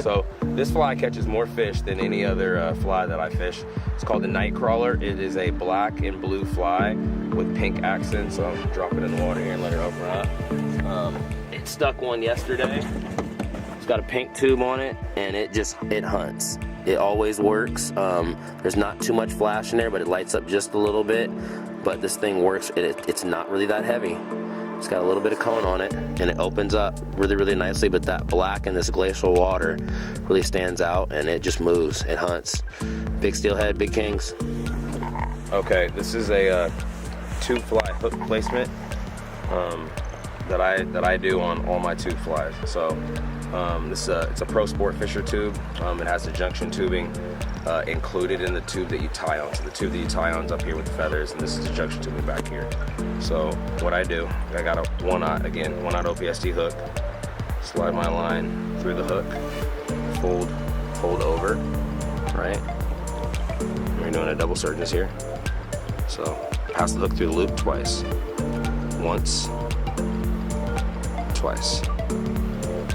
So this fly catches more fish than any other fly that I fish. It's called the night crawler. It is a black and blue fly with pink accents. So I'll drop it in the water here and let her open up. It stuck one yesterday. It's got a pink tube on it, and it hunts. It always works. There's not too much flash in there, but it lights up just a little bit. But this thing works. It's not really that heavy. It's got a little bit of cone on it, and it opens up really, really nicely, but that black in this glacial water really stands out, and it just moves. It hunts. Big steelhead, big kings. Okay, this is a tube fly hook placement that I do on all my tube flies. So it's a Pro Sport Fisher tube. It has the junction tubing included in the tube that you tie on. So the tube that you tie on is up here with the feathers, and this is the junction tubing back here. So what I do, I got a one-aught OPST hook, slide my line through the hook, fold over, right? We're doing a double surges here. So pass the hook through the loop twice. Once, twice.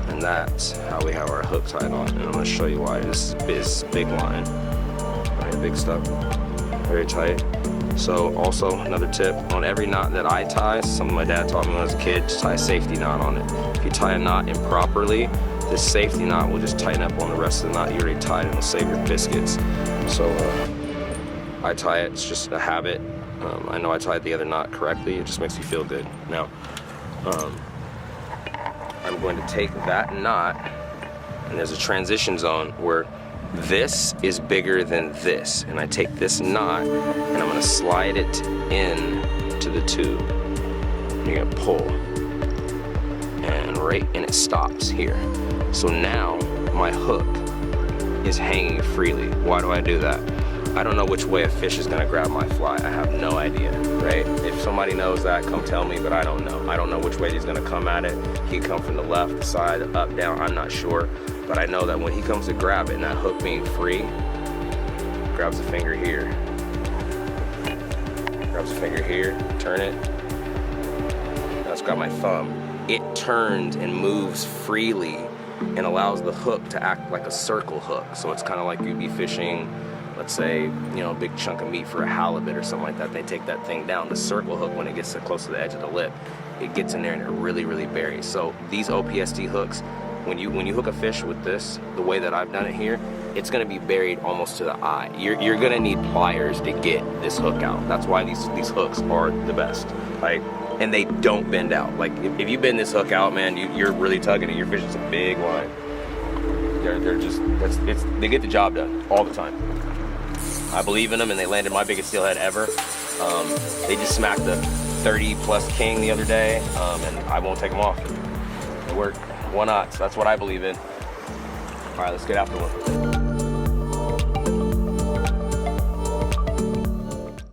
And that's how we have our hook tied on. And I'm gonna show you why. This is big line, right? Big stuff, very tight. So also another tip, on every knot that I tie, something my dad taught me when I was a kid, just tie a safety knot on it. If you tie a knot improperly, this safety knot will just tighten up on the rest of the knot you already tied, and it'll save your biscuits. So I tie it, it's just a habit. I know I tied the other knot correctly, it just makes me feel good. Now, I'm going to take that knot, and there's a transition zone where this is bigger than this, and I take this knot and I'm going to slide it in to the tube, and you're going to pull, and it stops here. So now my hook is hanging freely. Why do I do that? I don't know which way a fish is gonna grab my fly. I have no idea, right? If somebody knows that, come tell me, but I don't know. I don't know which way he's gonna come at it. He can come from the left, the side, up, down, I'm not sure. But I know that when he comes to grab it, and that hook being free, grabs a finger here. Grabs a finger here, turn it. That's got my thumb. It turns and moves freely and allows the hook to act like a circle hook. So it's kind of like you'd be fishing, let's say, a big chunk of meat for a halibut or something like that. They take that thing down. The circle hook, when it gets close to the edge of the lip, it gets in there and it really, really buries. So these OPST hooks, when you hook a fish with this, the way that I've done it here, it's gonna be buried almost to the eye. You're gonna need pliers to get this hook out. That's why these hooks are the best, right? And they don't bend out. Like if you bend this hook out, man, you're really tugging it. You're fishing some big line. They get the job done all the time. I believe in them, and they landed my biggest steelhead ever. They just smacked a 30+ king the other day, and I won't take them off. It worked. 1 knot, so that's what I believe in. All right, let's get after one.